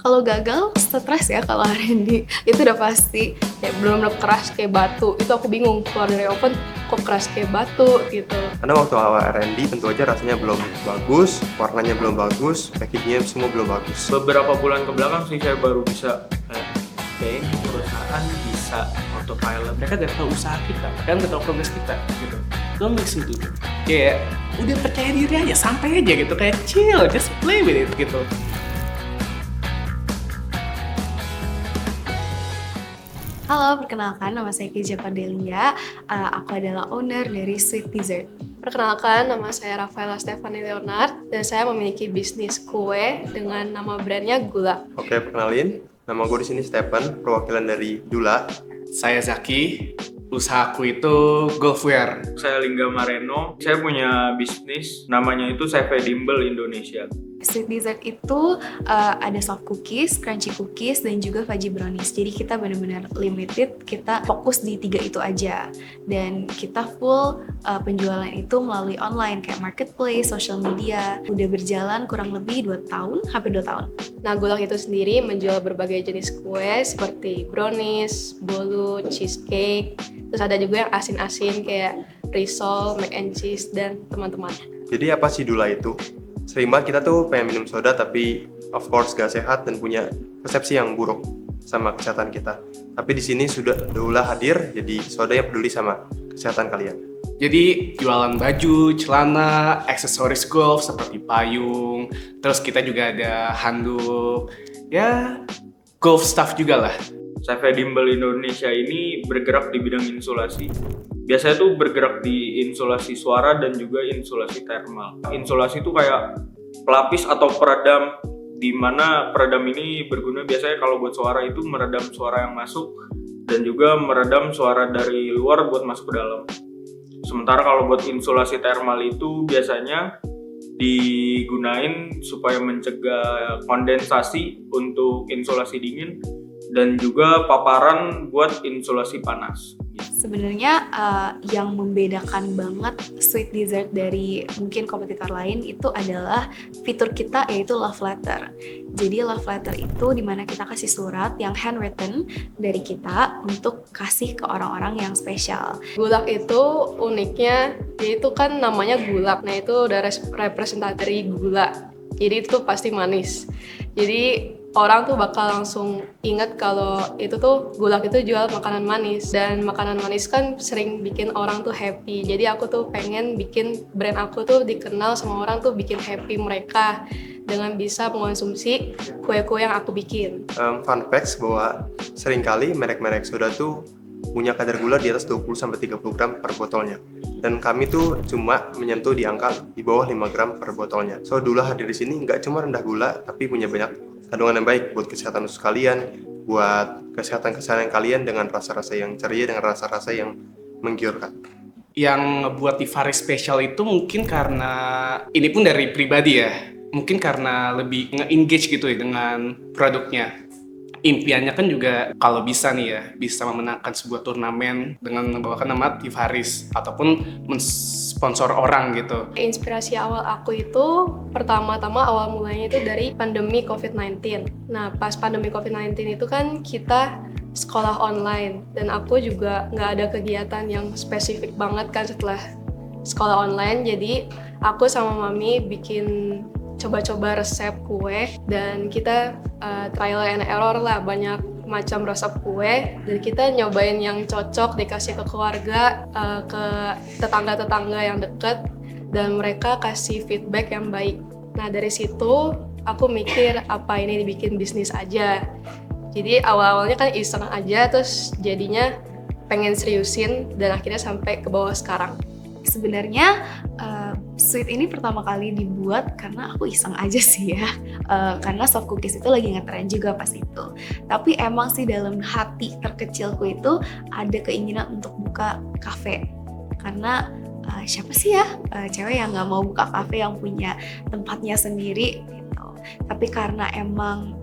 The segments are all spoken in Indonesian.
Kalau gagal, stres ya kalau R&D. Itu udah pasti. Kayak bener-bener keras kayak batu. Itu aku bingung, keluar dari oven kok keras kayak batu gitu. Karena waktu awal R&D tentu aja rasanya belum bagus, warnanya belum bagus, packagingnya semua belum bagus. Beberapa bulan ke belakang sih saya baru bisa kayak ini perusahaan bisa autopilot. Mereka gak tahu usaha kita, kan gak tahu progres kita gitu. Don't listen to them. Kayak udah percaya diri aja, santai aja gitu, kayak chill, just play with it gitu. Halo, perkenalkan nama saya Keja Padelia. Aku adalah owner dari Sweet Dessert. Perkenalkan, nama saya Rafaela Stefani Leonard dan saya memiliki bisnis kue dengan nama brandnya Gula. Oke, perkenalin, nama gue di sini Stephen, perwakilan dari Dula. Saya Zaki, usahaku itu golfwear. Saya Lingga Mareno, saya punya bisnis namanya itu CV Dimble Indonesia. Sweet Dessert itu ada soft cookies, crunchy cookies, dan juga fudgy brownies. Jadi kita benar-benar limited, kita fokus di 3 itu aja. Dan kita full penjualan itu melalui online, kayak marketplace, social media. Udah berjalan kurang lebih 2 tahun, hampir 2 tahun. Nah, Gulak itu sendiri menjual berbagai jenis kue seperti brownies, bolu, cheesecake. Terus ada juga yang asin-asin kayak risol, mac and cheese, dan teman-temannya. Jadi apa sih Dula itu? Sering banget kita tuh pengen minum soda tapi of course gak sehat dan punya persepsi yang buruk sama kesehatan kita. Tapi di sini sudah Dula hadir, jadi soda yang peduli sama kesehatan kalian. Jadi jualan baju, celana, aksesoris golf seperti payung, terus kita juga ada handuk, ya golf stuff juga lah. CV Dimble Indonesia ini bergerak di bidang insulasi. Biasanya tuh bergerak di insulasi suara dan juga insulasi thermal. Insulasi itu kayak pelapis atau peredam, di mana peredam ini berguna biasanya kalau buat suara itu meredam suara yang masuk dan juga meredam suara dari luar buat masuk ke dalam. Sementara kalau buat insulasi thermal itu biasanya digunain supaya mencegah kondensasi untuk insulasi dingin dan juga paparan buat insulasi panas. Sebenarnya yang membedakan banget Sweet Dessert dari mungkin kompetitor lain itu adalah fitur kita, yaitu love letter. Jadi love letter itu dimana kita kasih surat yang handwritten dari kita untuk kasih ke orang-orang yang spesial. Gulak itu uniknya, itu kan namanya gulak, nah itu udah representasi dari gula. Jadi itu pasti manis. Jadi orang tuh bakal langsung inget kalau itu tuh Gulak itu jual makanan manis, dan makanan manis kan sering bikin orang tuh happy. Jadi aku tuh pengen bikin brand aku tuh dikenal sama orang tuh bikin happy mereka dengan bisa mengonsumsi kue-kue yang aku bikin. Fun facts bahwa seringkali merek-merek soda tuh punya kadar gula di atas 20-30 gram per botolnya. Dan kami tuh cuma menyentuh di angka di bawah 5 gram per botolnya. So Dula hadir di sini nggak cuma rendah gula, tapi punya banyak kandungan yang baik buat kesehatan usus kalian, buat kesehatan kalian dengan rasa-rasa yang ceria, dengan rasa-rasa yang menggiurkan. Yang ngebuat Tifaris spesial itu mungkin karena, ini pun dari pribadi ya, mungkin karena lebih nge-engage gitu ya dengan produknya. Impiannya kan juga kalau bisa nih ya, bisa memenangkan sebuah turnamen dengan membawakan nama Tifaris ataupun sponsor orang gitu. Inspirasi awal aku itu pertama-tama awal mulanya itu dari pandemi COVID-19. Nah, pas pandemi COVID-19 itu kan kita sekolah online, dan aku juga nggak ada kegiatan yang spesifik banget kan setelah sekolah online. Jadi aku sama mami bikin coba-coba resep kue, dan kita trial and error lah, banyak macam resep kue, dan kita nyobain yang cocok, dikasih ke keluarga, ke tetangga-tetangga yang deket, dan mereka kasih feedback yang baik. Nah, dari situ aku mikir apa ini dibikin bisnis aja. Jadi awal-awalnya kan iseng aja, terus jadinya pengen seriusin, dan akhirnya sampai ke bawah sekarang. Sebenarnya Sweet ini pertama kali dibuat karena aku iseng aja sih ya, karena soft cookies itu lagi ngetren juga pas itu. Tapi emang sih dalam hati terkecilku itu ada keinginan untuk buka kafe, karena siapa sih ya cewek yang nggak mau buka kafe yang punya tempatnya sendiri gitu. Tapi karena emang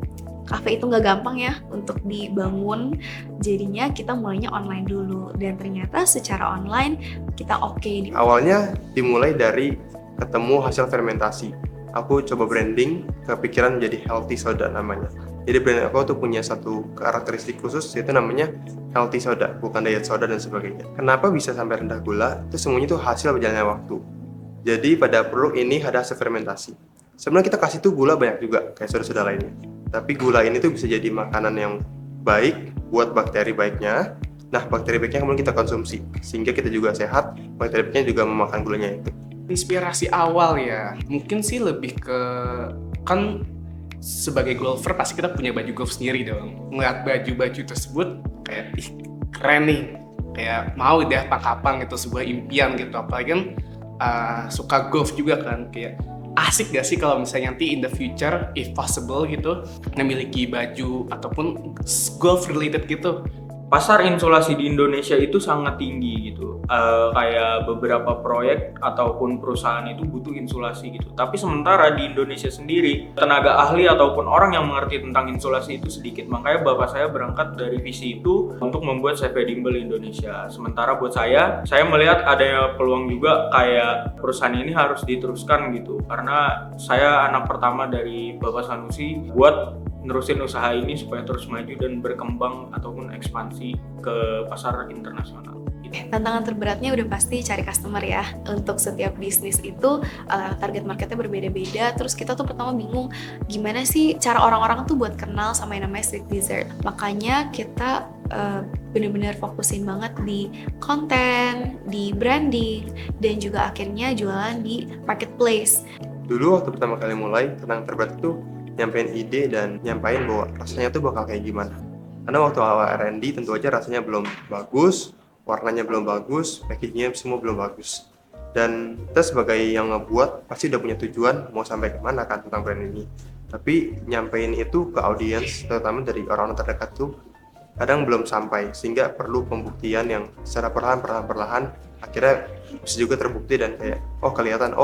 kafe itu nggak gampang ya untuk dibangun, jadinya kita mulainya online dulu, dan ternyata secara online kita oke. Awalnya dimulai dari ketemu hasil fermentasi. Aku coba branding, kepikiran jadi healthy soda namanya. Jadi brand aku tuh punya satu karakteristik khusus, yaitu namanya healthy soda, bukan diet soda dan sebagainya. Kenapa bisa sampai rendah gula? Itu semuanya tuh hasil berjalannya waktu. Jadi pada produk ini ada hasil fermentasi. Sebenarnya kita kasih tuh gula banyak juga, kayak soda-soda lainnya. Tapi gula ini tuh bisa jadi makanan yang baik buat bakteri baiknya. Nah, bakteri baiknya kemudian kita konsumsi, sehingga kita juga sehat, bakteri baiknya juga memakan gulanya itu. Inspirasi awal ya, mungkin sih lebih ke, kan sebagai golfer pasti kita punya baju golf sendiri dong. Ngeliat baju-baju tersebut kayak, ih keren nih, kayak mau deh kapan gitu, sebuah impian gitu. Apalagi kan suka golf juga kan, kayak asik gak sih kalau misalnya nanti in the future, if possible gitu, memiliki baju ataupun golf related gitu. Pasar insulasi di Indonesia itu sangat tinggi gitu. Kayak beberapa proyek ataupun perusahaan itu butuh insulasi gitu. Tapi sementara di Indonesia sendiri, tenaga ahli ataupun orang yang mengerti tentang insulasi itu sedikit. Makanya bapak saya berangkat dari visi itu untuk membuat CV Dimble Indonesia. Sementara buat saya melihat ada peluang juga kayak perusahaan ini harus diteruskan gitu. Karena saya anak pertama dari Bapak Sanusi buat nerusin usaha ini supaya terus maju dan berkembang ataupun ekspansi ke pasar internasional. Tantangan terberatnya udah pasti cari customer ya. Untuk setiap bisnis itu target marketnya berbeda-beda. Terus kita tuh pertama bingung gimana sih cara orang-orang tuh buat kenal sama yang namanya sweet dessert. Makanya kita benar-benar fokusin banget di konten, di branding, dan juga akhirnya jualan di marketplace. Dulu waktu pertama kali mulai, tantangan terberat itu nyampein ide dan nyampain bahwa rasanya tuh bakal kayak gimana. Karena waktu awal R&D tentu aja rasanya belum bagus, warnanya belum bagus, packagingnya semua belum bagus. Dan kita sebagai yang ngebuat pasti udah punya tujuan mau sampai kemana kan tentang brand ini. Tapi nyampein itu ke audiens, terutama dari orang-orang terdekat tuh kadang belum sampai, sehingga perlu pembuktian yang secara perlahan akhirnya bisa juga terbukti dan kayak kelihatan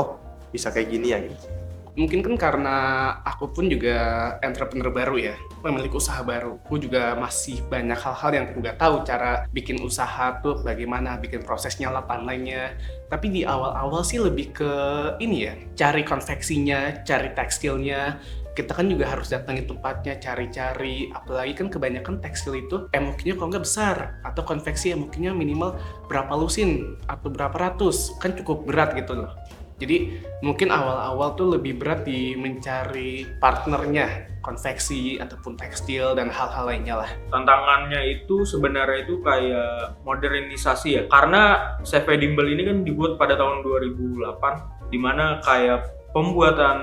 bisa kayak gini ya gitu. Mungkin kan karena aku pun juga entrepreneur baru ya, memiliki usaha baru. Aku juga masih banyak hal-hal yang aku nggak tahu cara bikin usaha tuh bagaimana, bikin prosesnya lah, timeline-nya. Tapi di awal-awal sih lebih ke ini ya, cari konveksinya, cari tekstilnya. Kita kan juga harus datangin tempatnya, cari-cari. Apalagi kan kebanyakan tekstil itu MOQ-nya kalau nggak besar, atau konveksi MOQ-nya minimal berapa lusin atau berapa ratus, kan cukup berat gitu loh. Jadi mungkin awal-awal tuh lebih berat di mencari partnernya, konveksi ataupun tekstil dan hal-hal lainnya lah. Tantangannya itu sebenarnya itu kayak modernisasi ya. Karena CV Dimble ini kan dibuat pada tahun 2008, dimana kayak pembuatan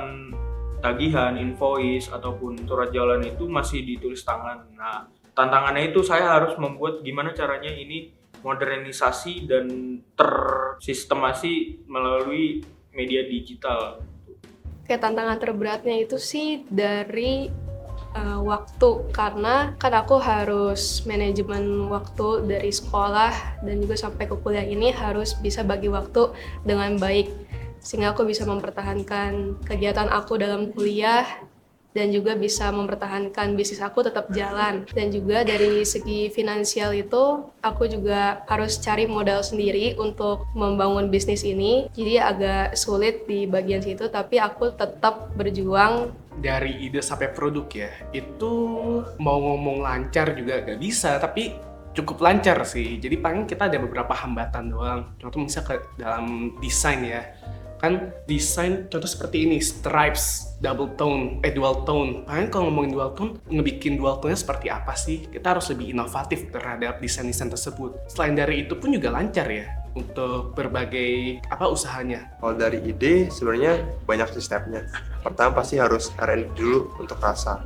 tagihan, invoice ataupun surat jalan itu masih ditulis tangan. Nah, tantangannya itu saya harus membuat gimana caranya ini modernisasi dan tersistemasi melalui media digital. Kayak tantangan terberatnya itu sih dari waktu, karena kan aku harus manajemen waktu dari sekolah dan juga sampai ke kuliah ini harus bisa bagi waktu dengan baik, sehingga aku bisa mempertahankan kegiatan aku dalam kuliah dan juga bisa mempertahankan bisnis aku tetap jalan. Dan juga dari segi finansial itu aku juga harus cari modal sendiri untuk membangun bisnis ini, jadi agak sulit di bagian situ, tapi aku tetap berjuang. Dari ide sampai produk ya, itu mau ngomong lancar juga gak bisa, tapi cukup lancar sih. Jadi paling kita ada beberapa hambatan doang. Contoh misalnya dalam desain ya, kan desain contoh seperti ini, stripes, dual tone. Paling kalau ngomongin dual tone, ngebikin dual tone-nya seperti apa sih? Kita harus lebih inovatif terhadap desain-desain tersebut. Selain dari itu pun juga lancar ya untuk berbagai usahanya. Kalau dari ide sebenarnya banyak sih stepnya. Pertama pasti harus R&D dulu untuk rasa.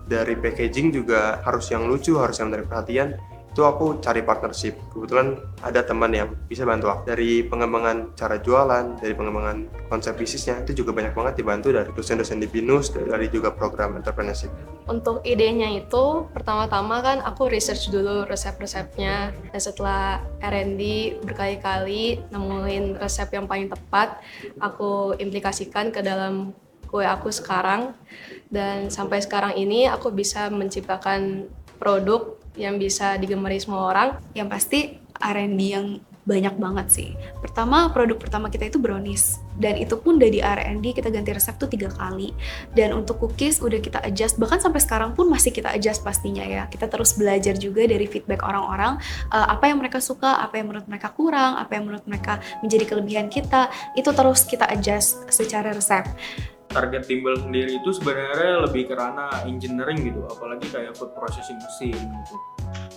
Dari packaging juga harus yang lucu, harus yang menarik perhatian. Itu aku cari partnership. Kebetulan ada teman yang bisa bantu aku. Dari pengembangan cara jualan, dari pengembangan konsep bisnisnya, itu juga banyak banget dibantu dari dosen-dosen di BINUS, dari juga program entrepreneurship. Untuk idenya itu, pertama-tama kan aku research dulu resep-resepnya. Dan setelah R&D berkali-kali nemuin resep yang paling tepat, aku implikasikan ke dalam kue aku sekarang. Dan sampai sekarang ini aku bisa menciptakan produk yang bisa digemari semua orang. Yang pasti R&D yang banyak banget sih. Pertama, produk pertama kita itu brownies. dan itu pun dari R&D kita ganti resep tuh 3 kali. Dan untuk cookies udah kita adjust, bahkan sampai sekarang pun masih kita adjust pastinya ya. Kita terus belajar juga dari feedback orang-orang, apa yang mereka suka, apa yang menurut mereka kurang, apa yang menurut mereka menjadi kelebihan kita, itu terus kita adjust secara resep. Target Timbel sendiri itu sebenarnya lebih ke ranah engineering gitu, apalagi kayak food processing mesin gitu.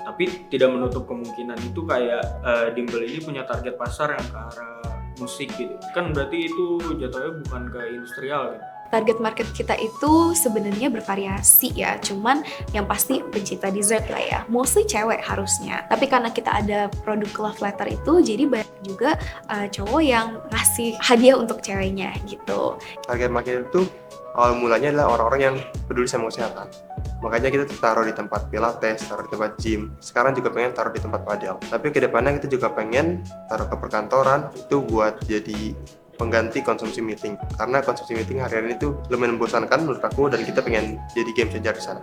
Tapi tidak menutup kemungkinan itu kayak Timbel ini punya target pasar yang ke arah musik gitu. Kan berarti itu jatuhnya bukan ke industrial gitu. Target market kita itu sebenarnya bervariasi ya, cuman yang pasti pencinta dessert lah ya, mostly cewek harusnya. Tapi karena kita ada produk love letter itu, jadi banyak juga cowok yang ngasih hadiah untuk ceweknya gitu. Target market itu awal mulanya adalah orang-orang yang peduli sama kesehatan. Makanya kita taruh di tempat pilates, taruh di tempat gym. Sekarang juga pengen taruh di tempat padel. Tapi kedepannya kita juga pengen taruh ke perkantoran, itu buat jadi pengganti konsumsi meeting. Karena konsumsi meeting hari-hari itu lumayan membosankan menurut aku, dan kita pengen jadi game changer di sana.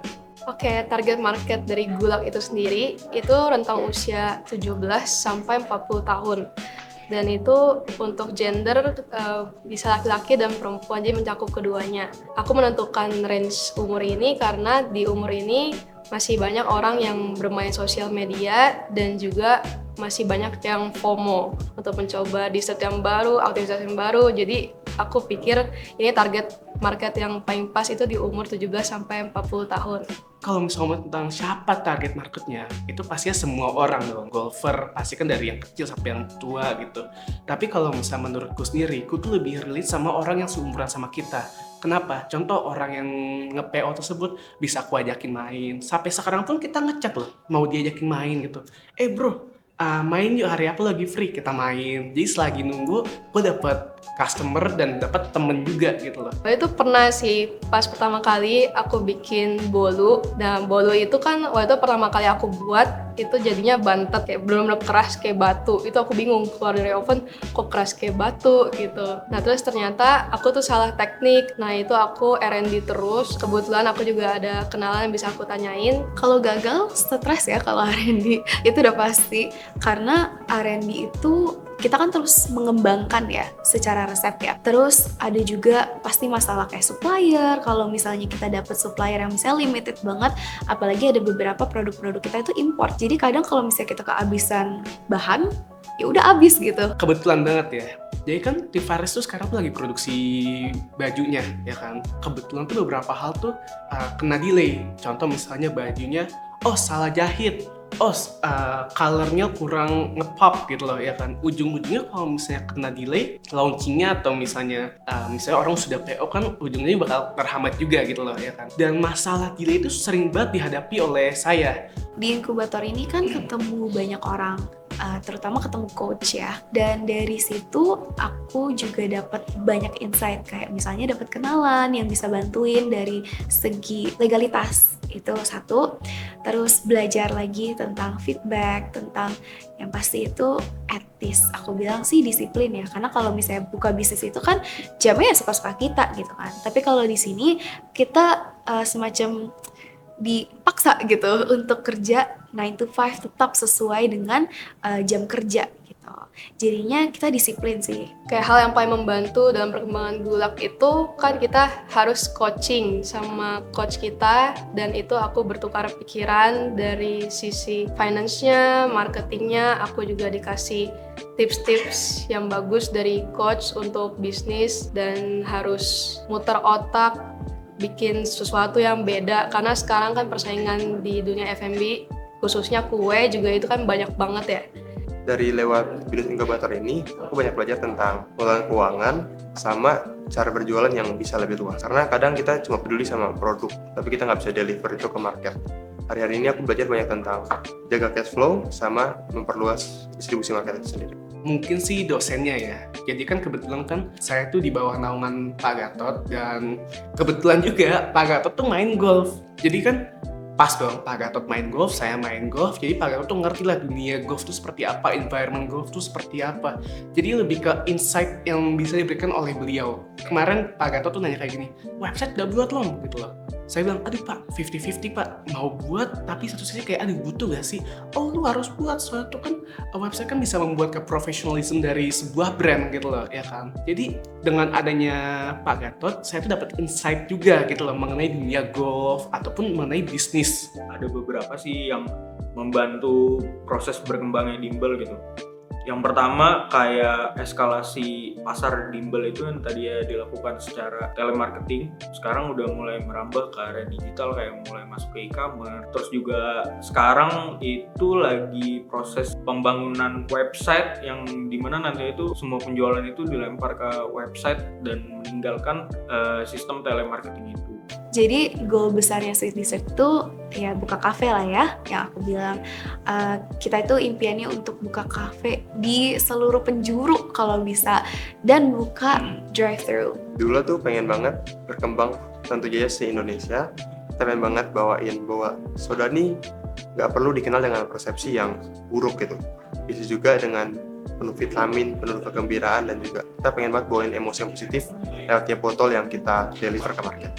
Oke, target market dari Gulak itu sendiri itu rentang usia 17 sampai 40 tahun. Dan itu untuk gender bisa laki-laki dan perempuan, jadi mencakup keduanya. Aku menentukan range umur ini karena di umur ini masih banyak orang yang bermain sosial media dan juga masih banyak yang FOMO untuk mencoba dessert yang baru, aktivitas yang baru. Jadi aku pikir ini target market yang paling pas itu di umur 17 sampai 40 tahun. Kalau misalnya tentang siapa target marketnya, itu pastinya semua orang dong. Golfer pasti kan dari yang kecil sampai yang tua gitu. Tapi kalau misalnya menurutku sendiri, aku tuh lebih relate sama orang yang seumuran sama kita. Kenapa? Contoh orang yang nge-PO tersebut bisa aku ajakin main. Sampai sekarang pun kita ngechat loh, mau diajakin main gitu. Bro, main yuk, hari apa lagi free, kita main. Jadi selagi nunggu, gue dapet customer dan dapat temen juga gitu loh. Itu pernah sih, pas pertama kali aku bikin bolu. Nah, bolu itu kan waktu itu pertama kali aku buat, itu jadinya bantet, kayak bener-bener keras kayak batu. Itu aku bingung, keluar dari oven kok keras kayak batu gitu. Nah, terus ternyata aku tuh salah teknik. Nah, itu aku R&D terus. Kebetulan aku juga ada kenalan yang bisa aku tanyain. Kalau gagal, stres ya kalau R&D, itu udah pasti. Karena R&D itu kita kan terus mengembangkan ya secara resep ya. Terus ada juga pasti masalah kayak supplier. Kalau misalnya kita dapat supplier yang misalnya limited banget, apalagi ada beberapa produk-produk kita itu import. Jadi kadang kalau misalnya kita kehabisan bahan, ya udah habis gitu. Kebetulan banget ya. Jadi kan Tifaris tuh sekarang tuh lagi produksi bajunya ya kan. Kebetulan tuh beberapa hal tuh kena delay. Contoh misalnya bajunya, salah jahit. Colornya kurang nge-pop gitu loh ya kan. Ujung-ujungnya kalau misalnya kena delay launchingnya, atau misalnya orang sudah PO kan, ujungnya bakal terhambat juga gitu loh ya kan. Dan masalah delay itu sering banget dihadapi oleh saya. Di inkubator ini kan ketemu banyak orang, terutama ketemu coach ya. Dan dari situ aku juga dapat banyak insight, kayak misalnya dapat kenalan yang bisa bantuin dari segi legalitas, itu satu. Terus belajar lagi tentang feedback, tentang yang pasti itu etis. Aku bilang sih disiplin ya, karena kalau misalnya buka bisnis itu kan jamnya ya suka-suka kita gitu kan. Tapi kalau di sini kita semacam dipaksa gitu untuk kerja 9 to 5 tetap sesuai dengan jam kerja gitu. Jadinya kita disiplin sih. Kayak hal yang paling membantu dalam perkembangan Gulak itu kan kita harus coaching sama coach kita, dan itu aku bertukar pikiran dari sisi finance-nya, marketingnya. Aku juga dikasih tips-tips yang bagus dari coach untuk bisnis, dan harus muter otak bikin sesuatu yang beda, karena sekarang kan persaingan di dunia F&B khususnya kue juga itu kan banyak banget ya. Dari lewat bisnis inkubator ini, aku banyak belajar tentang pengelolaan keuangan sama cara berjualan yang bisa lebih luas. Karena kadang kita cuma peduli sama produk, tapi kita nggak bisa deliver itu ke market. Hari-hari ini aku belajar banyak tentang jaga cash flow sama memperluas distribusi market itu sendiri. Mungkin sih dosennya ya. Jadi kan kebetulan kan saya tuh di bawah naungan Pak Gatot, dan kebetulan juga Pak Gatot tuh main golf. Jadi kan pas dong Pak Gatot main golf, saya main golf. Jadi Pak Gatot tuh ngerti lah dunia golf tuh seperti apa, environment golf tuh seperti apa. Jadi lebih ke insight yang bisa diberikan oleh beliau. Kemarin Pak Gatot tuh nanya kayak gini, website udah buat belum? Gitu loh. Saya bilang, aduh Pak, 50-50 Pak, mau buat tapi satu sisi kayak aduh butuh gak sih? Oh lu harus buat, suatu kan website kan bisa membuat ke profesionalisme dari sebuah brand gitu loh, ya kan? Jadi dengan adanya Pak Gatot, saya tuh dapat insight juga gitu loh mengenai dunia golf ataupun mengenai bisnis. Ada beberapa sih yang membantu proses berkembangnya Dimbel gitu. Yang pertama kayak eskalasi pasar Dimbel itu yang tadi ya dilakukan secara telemarketing, sekarang udah mulai merambah ke area digital, kayak mulai masuk ke e-commerce. Terus juga sekarang itu lagi proses pembangunan website yang dimana nanti itu semua penjualan itu dilempar ke website dan meninggalkan sistem telemarketing itu. Jadi goal besarnya Sweet Dessert itu ya buka kafe lah ya, yang aku bilang. Kita itu impiannya untuk buka kafe di seluruh penjuru kalau bisa, dan buka drive-thru. Dulu tuh pengen banget berkembang tentu saja se-Indonesia. Kita pengen banget bawain bahwa soda nih nggak perlu dikenal dengan persepsi yang buruk gitu. Bisa juga dengan penuh vitamin, penuh kegembiraan, dan juga kita pengen banget bawain emosi yang positif lewat tiap botol yang kita deliver ke market.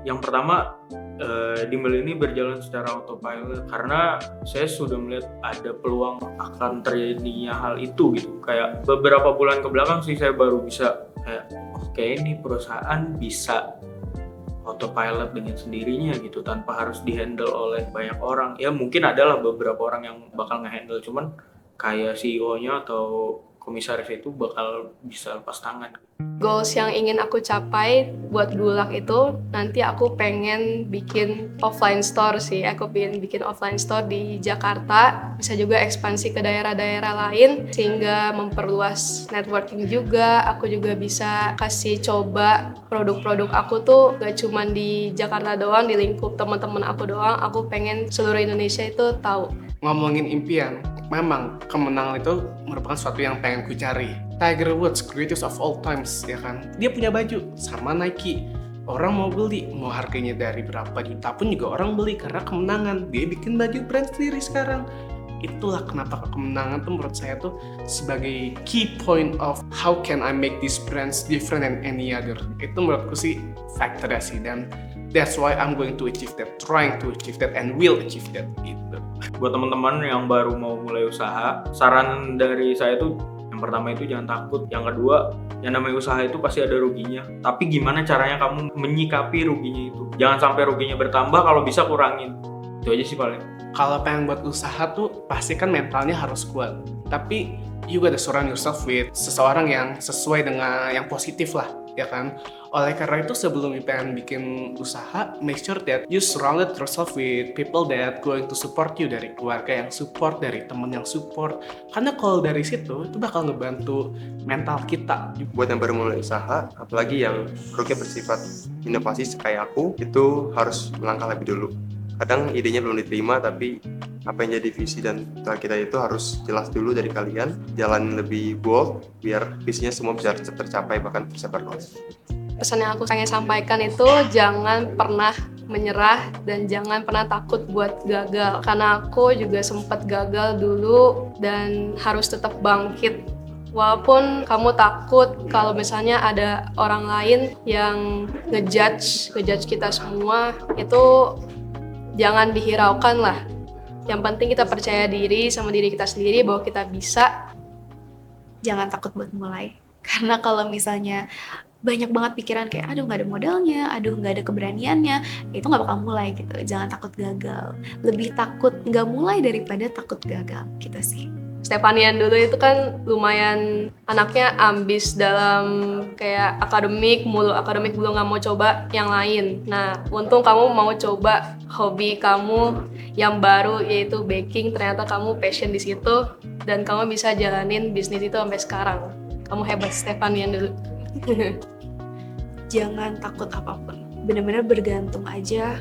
Yang pertama, Dimbel ini berjalan secara autopilot karena saya sudah melihat ada peluang akan terjadinya hal itu gitu. Kayak beberapa bulan ke belakang sih saya baru bisa kayak oke, ini perusahaan bisa autopilot dengan sendirinya gitu tanpa harus dihandle oleh banyak orang. Ya mungkin adalah beberapa orang yang bakal ngehandle, cuman kayak CEO-nya atau komisaris itu bakal bisa lepas tangan. Goals yang ingin aku capai buat Gulak itu nanti aku pengen bikin offline store sih. Aku pengen bikin offline store di Jakarta, bisa juga ekspansi ke daerah-daerah lain sehingga memperluas networking juga. Aku juga bisa kasih coba produk-produk aku tuh gak cuman di Jakarta doang, di lingkup teman-teman aku doang. Aku pengen seluruh Indonesia itu tahu. Ngomongin impian, memang kemenangan itu merupakan sesuatu yang pengen ku cari. Tiger Woods, greatest of all times, ya kan? Dia punya baju sama Nike. Orang mau beli, mau harganya dari berapa juta pun juga orang beli karena kemenangan. Dia bikin baju brand sendiri sekarang. Itulah kenapa kemenangan tuh menurut saya tuh sebagai key point of how can I make these brands different than any other. Itu menurutku sih faktornya sih, dan that's why I'm going to achieve that, trying to achieve that, and will achieve that gitu. Buat teman-teman yang baru mau mulai usaha, saran dari saya tuh yang pertama itu jangan takut, yang kedua yang namanya usaha itu pasti ada ruginya, tapi gimana caranya kamu menyikapi ruginya itu. Jangan sampai ruginya bertambah, kalau bisa kurangin. Itu aja sih paling. Kalau pengen buat usaha tuh pasti kan mentalnya harus kuat, tapi you gotta surround yourself with seseorang yang sesuai dengan yang positif lah, ya kan? Oleh karena itu sebelum you pengen bikin usaha, make sure that you surrounded yourself with people that going to support you, dari keluarga yang support, dari temen yang support. Karena kalau dari situ, itu bakal ngebantu mental kita. Buat yang baru mulai usaha, apalagi yang produknya bersifat inovasi kayak aku, itu harus melangkah lebih dulu. Kadang idenya belum diterima, tapi apa yang jadi visi dan target kita itu harus jelas dulu dari kalian. Jalan lebih bold, biar visinya semua bisa tercapai, bahkan bisa berhasil. Pesan yang aku pengen sampaikan itu jangan pernah menyerah dan jangan pernah takut buat gagal. Karena aku juga sempat gagal dulu dan harus tetap bangkit. Walaupun kamu takut kalau misalnya ada orang lain yang ngejudge kita semua, itu jangan dihiraukan lah. Yang penting kita percaya diri sama diri kita sendiri bahwa kita bisa. Jangan takut buat mulai. Karena kalau misalnya banyak banget pikiran kayak aduh nggak ada modalnya, aduh nggak ada keberaniannya, itu nggak bakal mulai gitu. Jangan takut gagal. Lebih takut nggak mulai daripada takut gagal gitu sih. Stefanian dulu itu kan lumayan anaknya ambis dalam kayak akademik mulu nggak mau coba yang lain. Nah, untung kamu mau coba hobi kamu yang baru yaitu baking. Ternyata kamu passion di situ dan kamu bisa jalanin bisnis itu sampai sekarang. Kamu hebat Stefanian dulu. Jangan takut apapun. Benar-benar bergantung aja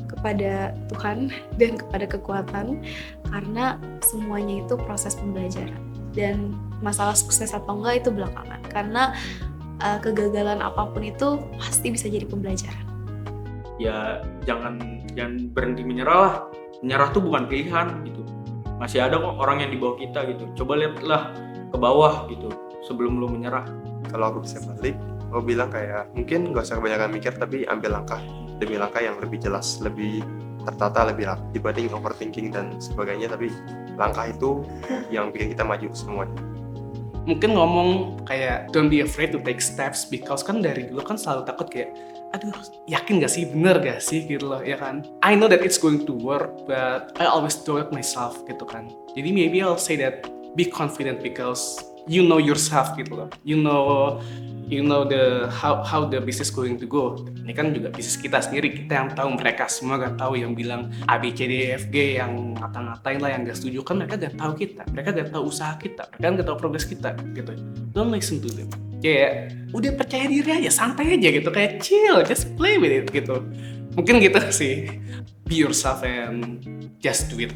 kepada Tuhan dan kepada kekuatan, karena semuanya itu proses pembelajaran, dan masalah sukses atau enggak itu belakangan, karena kegagalan apapun itu pasti bisa jadi pembelajaran. Ya jangan berhenti menyerah lah. Menyerah tuh bukan pilihan gitu. Masih ada kok orang yang di bawah kita gitu. Coba lihatlah ke bawah gitu sebelum lu menyerah. Kalau aku bisa balik, aku bilang kayak mungkin gak usah kebanyakan mikir, tapi ambil langkah. demi langkah yang lebih jelas, lebih tertata, lebih rapi dibanding overthinking dan sebagainya. Tapi langkah itu yang bikin kita maju semuanya. Mungkin ngomong kayak don't be afraid to take steps, because kan dari dulu kan selalu takut kayak aduh yakin gak sih, bener gak sih gitu loh, ya kan. I know that it's going to work but I always doubt myself gitu kan. Jadi maybe I'll say that be confident because you know yourself gitu loh, you know the how the business going to go. Ini kan juga bisnis kita sendiri, kita yang tahu, mereka semua gak tahu. Yang bilang A B C D E F G, yang ngata-ngatain lah, yang gak setuju kan mereka gak tahu kita, mereka gak tahu usaha kita, mereka gak tahu progres kita gitu. Don't listen to them. Kayak udah percaya diri aja, santai aja gitu, kayak chill, just play with it gitu. Mungkin gitu sih, be yourself and just do it.